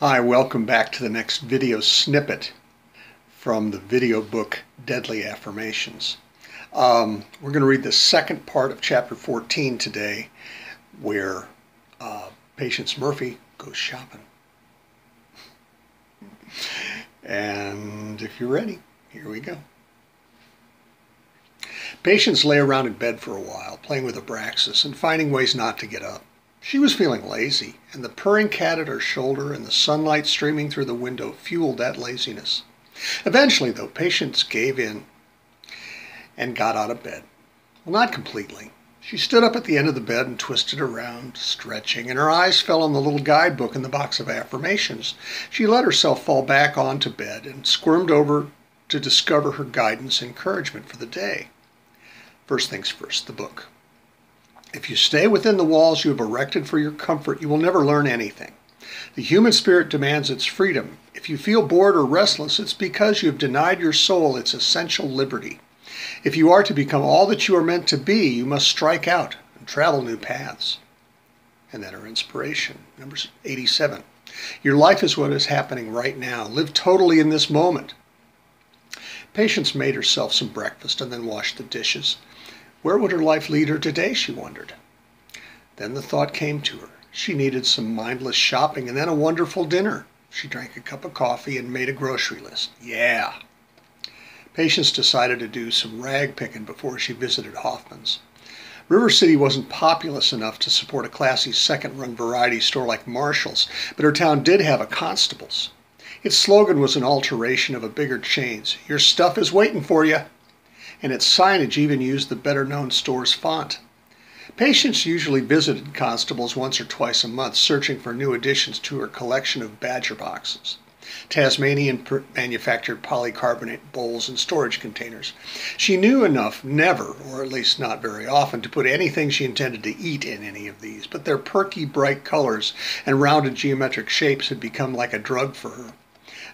Hi, welcome back to the next video snippet from the video book Deadly Affirmations. We're going to read the second part of chapter 14 today, where Patience Murphy goes shopping. And if you're ready, here we go. Patience lay around in bed for a while, playing with Abraxas and finding ways not to get up. She was feeling lazy, and the purring cat at her shoulder and the sunlight streaming through the window fueled that laziness. Eventually, though, Patience gave in and got out of bed. Well, not completely. She stood up at the end of the bed and twisted around, stretching, and her eyes fell on the little guidebook in the box of affirmations. She let herself fall back onto bed and squirmed over to discover her guidance and encouragement for the day. First things first, the book. If you stay within the walls you have erected for your comfort, you will never learn anything. The human spirit demands its freedom. If you feel bored or restless, it's because you have denied your soul its essential liberty. If you are to become all that you are meant to be, you must strike out and travel new paths. And then our inspiration, number 87. Your life is what is happening right now. Live totally in this moment. Patience made herself some breakfast and then washed the dishes. Where would her life lead her today, she wondered. Then the thought came to her. She needed some mindless shopping and then a wonderful dinner. She drank a cup of coffee and made a grocery list. Yeah. Patience decided to do some rag picking before she visited Hoffman's. River City wasn't populous enough to support a classy second-run variety store like Marshall's, but her town did have a Constable's. Its slogan was an alteration of a bigger chain's, "Your stuff is waiting for you," and its signage even used the better-known store's font. Patience usually visited Constable's once or twice a month, searching for new additions to her collection of Badger boxes, Tasmanian-manufactured polycarbonate bowls and storage containers. She knew enough never, or at least not very often, to put anything she intended to eat in any of these, but their perky, bright colors and rounded geometric shapes had become like a drug for her.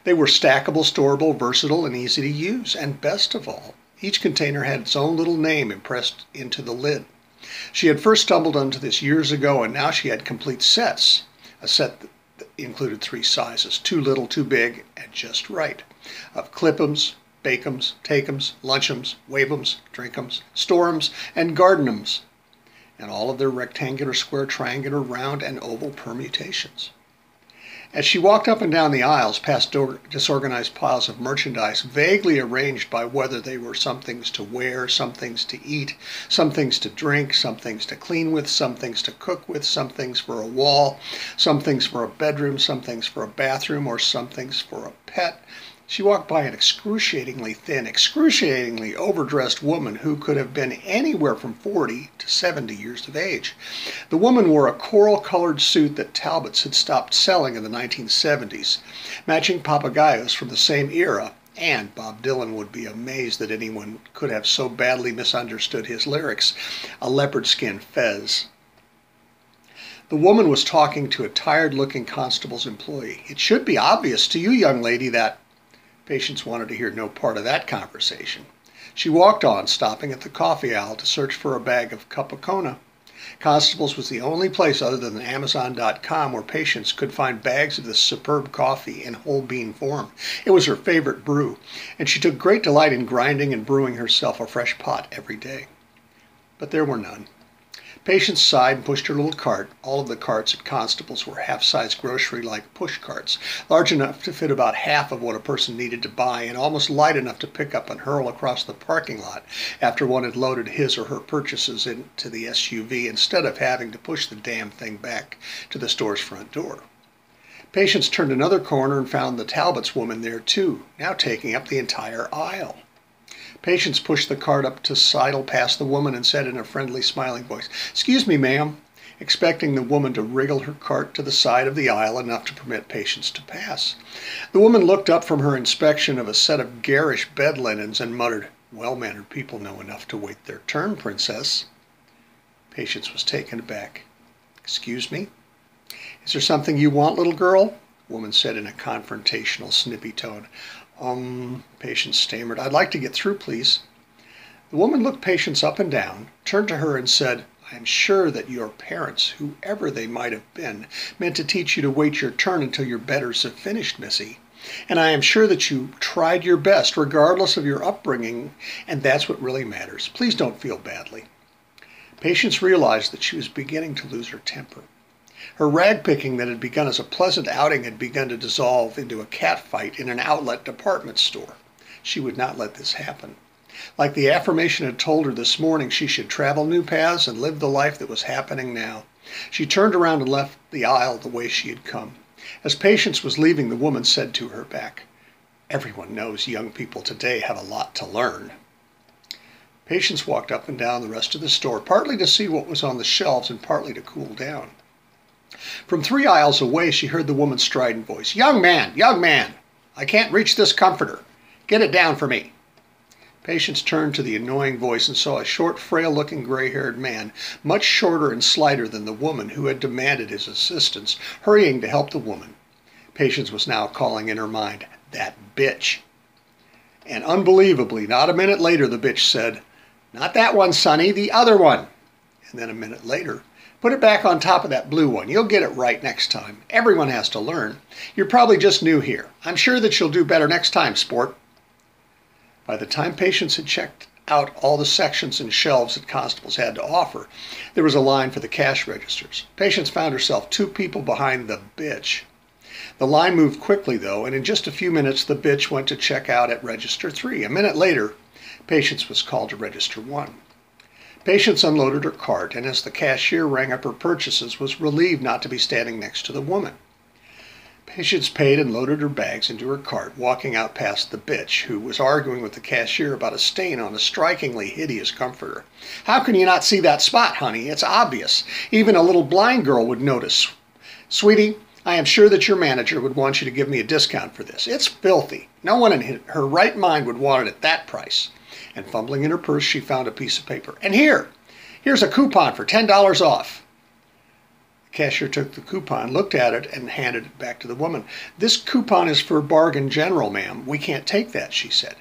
They were stackable, storable, versatile, and easy to use, and best of all, each container had its own little name impressed into the lid. She had first stumbled onto this years ago, and now she had complete sets. A set that included 3 sizes, too little, too big, and just right, of clip-ems, bake-ems, take-ems, lunch-ems, wave-ems, drink-ems, store-ems, and garden-ems, and all of their rectangular, square, triangular, round, and oval permutations. As she walked up and down the aisles past disorganized piles of merchandise, vaguely arranged by whether they were some things to wear, some things to eat, some things to drink, some things to clean with, some things to cook with, some things for a wall, some things for a bedroom, some things for a bathroom, or some things for a pet, she walked by an excruciatingly thin, excruciatingly overdressed woman who could have been anywhere from 40 to 70 years of age. The woman wore a coral-colored suit that Talbot's had stopped selling in the 1970s, matching papagayos from the same era, and Bob Dylan would be amazed that anyone could have so badly misunderstood his lyrics, a leopard skin fez. The woman was talking to a tired-looking constable's employee. "It should be obvious to you, young lady, that..." Patience wanted to hear no part of that conversation. She walked on, stopping at the coffee aisle to search for a bag of Capicona. Constable's was the only place other than Amazon.com where Patience could find bags of this superb coffee in whole bean form. It was her favorite brew, and she took great delight in grinding and brewing herself a fresh pot every day. But there were none. Patience sighed and pushed her little cart. All of the carts at Constable's were half-size grocery-like push carts, large enough to fit about half of what a person needed to buy and almost light enough to pick up and hurl across the parking lot after one had loaded his or her purchases into the SUV instead of having to push the damn thing back to the store's front door. Patience turned another corner and found the Talbot's woman there too, now taking up the entire aisle. Patience pushed the cart up to sidle past the woman and said in a friendly, smiling voice, "Excuse me, ma'am," expecting the woman to wriggle her cart to the side of the aisle enough to permit Patience to pass. The woman looked up from her inspection of a set of garish bed linens and muttered, "Well-mannered people know enough to wait their turn, princess." Patience was taken aback. "Excuse me? Is there something you want, little girl?" the woman said in a confrontational, snippy tone. Patience stammered. "I'd like to get through, please." The woman looked Patience up and down, turned to her and said, I am sure that your parents, whoever they might have been, meant to teach you to wait your turn until your betters have finished, Missy. And I am sure that you tried your best, regardless of your upbringing, and that's what really matters. Please don't feel badly." Patience realized that she was beginning to lose her temper. Her rag picking that had begun as a pleasant outing had begun to dissolve into a catfight in an outlet department store. She would not let this happen. Like the affirmation had told her this morning, she should travel new paths and live the life that was happening now. She turned around and left the aisle the way she had come. As Patience was leaving, the woman said to her back, "Everyone knows young people today have a lot to learn." Patience walked up and down the rest of the store, partly to see what was on the shelves and partly to cool down. From 3 aisles away, she heard the woman's strident voice, young man, I can't reach this comforter. Get it down for me." Patience turned to the annoying voice and saw a short, frail-looking, gray-haired man, much shorter and slighter than the woman who had demanded his assistance, hurrying to help the woman. Patience was now calling in her mind, "That bitch." And unbelievably, not a minute later, the bitch said, "Not that one, Sonny, the other one." And then a minute later, "Put it back on top of that blue one. You'll get it right next time. Everyone has to learn. You're probably just new here. I'm sure that you'll do better next time, sport." By the time Patience had checked out all the sections and shelves that constables had to offer, there was a line for the cash registers. Patience found herself 2 people behind the bitch. The line moved quickly, though, and in just a few minutes the bitch went to check out at register 3. A minute later, Patience was called to register 1. Patience unloaded her cart, and as the cashier rang up her purchases, was relieved not to be standing next to the woman. Patience paid and loaded her bags into her cart, walking out past the bitch, who was arguing with the cashier about a stain on a strikingly hideous comforter. "How can you not see that spot, honey? It's obvious. Even a little blind girl would notice. Sweetie, I am sure that your manager would want you to give me a discount for this. It's filthy. No one in her right mind would want it at that price." And fumbling in her purse, she found a piece of paper. "And here's a coupon for $10 off. The cashier took the coupon, looked at it, and handed it back to the woman. "This coupon is for Bargain General, ma'am. We can't take that," she said.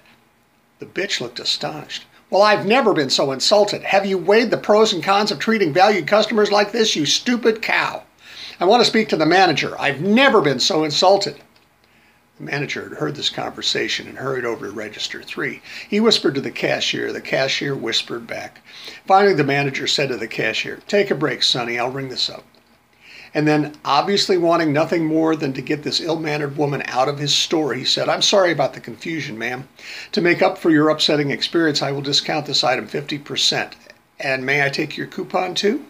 The bitch looked astonished. "Well, I've never been so insulted. Have you weighed the pros and cons of treating valued customers like this, you stupid cow? I want to speak to the manager. I've never been so insulted." The manager had heard this conversation and hurried over to register 3. He whispered to the cashier. The cashier whispered back. Finally, the manager said to the cashier, "Take a break, Sonny. I'll ring this up." And then, obviously wanting nothing more than to get this ill-mannered woman out of his store, he said, "I'm sorry about the confusion, ma'am. To make up for your upsetting experience, I will discount this item 50%. And may I take your coupon too?"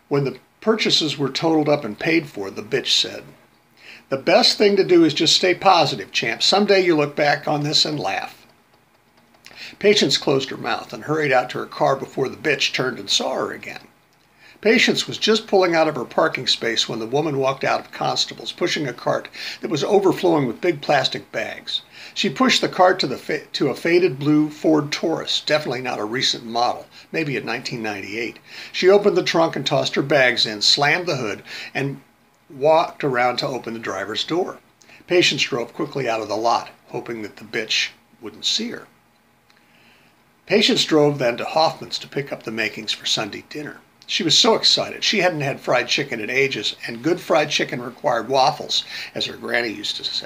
When the purchases were totaled up and paid for, the bitch said, "The best thing to do is just stay positive, champ. Someday you look back on this and laugh." Patience closed her mouth and hurried out to her car before the bitch turned and saw her again. Patience was just pulling out of her parking space when the woman walked out of Constable's, pushing a cart that was overflowing with big plastic bags. She pushed the cart to a faded blue Ford Taurus, definitely not a recent model, maybe a 1998. She opened the trunk and tossed her bags in, slammed the hood, and walked around to open the driver's door. Patience drove quickly out of the lot, hoping that the bitch wouldn't see her. Patience drove then to Hoffman's to pick up the makings for Sunday dinner. She was so excited. She hadn't had fried chicken in ages, and good fried chicken required waffles, as her granny used to say.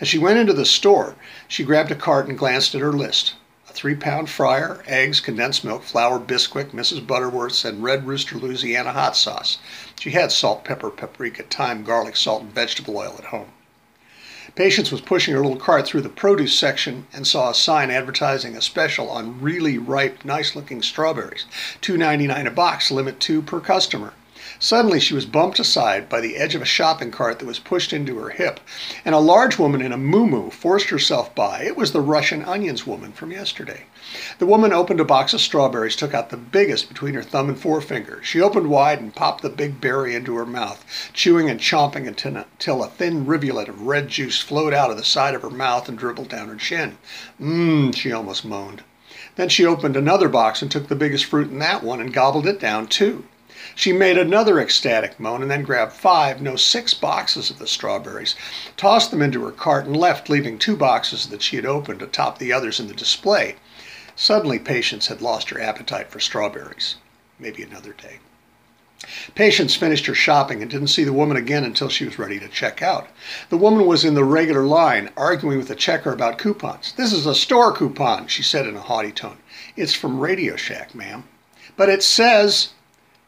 As she went into the store, she grabbed a cart and glanced at her list. A 3-pound fryer, eggs, condensed milk, flour, Bisquick, Mrs. Butterworth's, and Red Rooster Louisiana hot sauce. She had salt, pepper, paprika, thyme, garlic, salt, and vegetable oil at home. Patience was pushing her little cart through the produce section and saw a sign advertising a special on really ripe, nice-looking strawberries. $2.99 a box, limit 2 per customer. Suddenly she was bumped aside by the edge of a shopping cart that was pushed into her hip, and a large woman in a muumuu forced herself by. It was the Russian onions woman from yesterday. The woman opened a box of strawberries, took out the biggest between her thumb and forefinger. She opened wide and popped the big berry into her mouth, chewing and chomping until a thin rivulet of red juice flowed out of the side of her mouth and dribbled down her chin. She almost moaned. Then she opened another box and took the biggest fruit in that one and gobbled it down too. She made another ecstatic moan and then grabbed 6 boxes of the strawberries, tossed them into her cart, and left, leaving 2 boxes that she had opened atop the others in the display. Suddenly, Patience had lost her appetite for strawberries. maybe another day. Patience finished her shopping and didn't see the woman again until she was ready to check out. The woman was in the regular line, arguing with the checker about coupons. "This is a store coupon," she said in a haughty tone. "It's from Radio Shack, ma'am." "But it says..."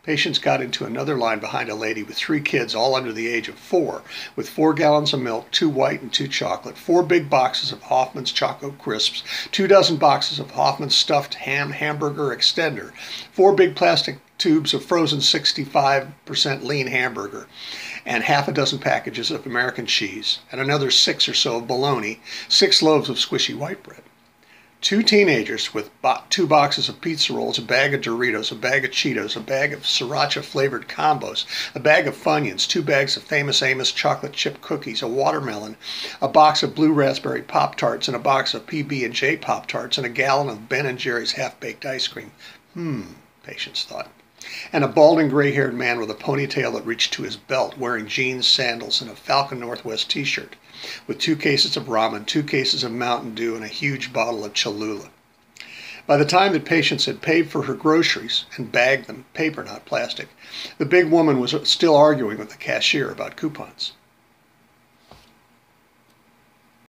Patience got into another line behind a lady with 3 kids, all under the age of 4, with 4 gallons of milk, 2 white and 2 chocolate, 4 big boxes of Hoffman's Choco Crisps, 2 dozen boxes of Hoffman's stuffed ham hamburger extender, 4 big plastic tubes of frozen 65% lean hamburger, and half a dozen packages of American cheese, and another 6 or so of bologna, 6 loaves of squishy white bread. 2 teenagers with 2 boxes of pizza rolls, a bag of Doritos, a bag of Cheetos, a bag of sriracha-flavored combos, a bag of Funyuns, 2 bags of Famous Amos chocolate chip cookies, a watermelon, a box of blue raspberry Pop-Tarts, and a box of PB&J Pop-Tarts, and a gallon of Ben & Jerry's half-baked ice cream. Patience thought. And a balding, gray-haired man with a ponytail that reached to his belt, wearing jeans, sandals, and a Falcon Northwest t-shirt, with 2 cases of ramen, 2 cases of Mountain Dew, and a huge bottle of Cholula. By the time that Patience had paid for her groceries and bagged them, paper not plastic, the big woman was still arguing with the cashier about coupons.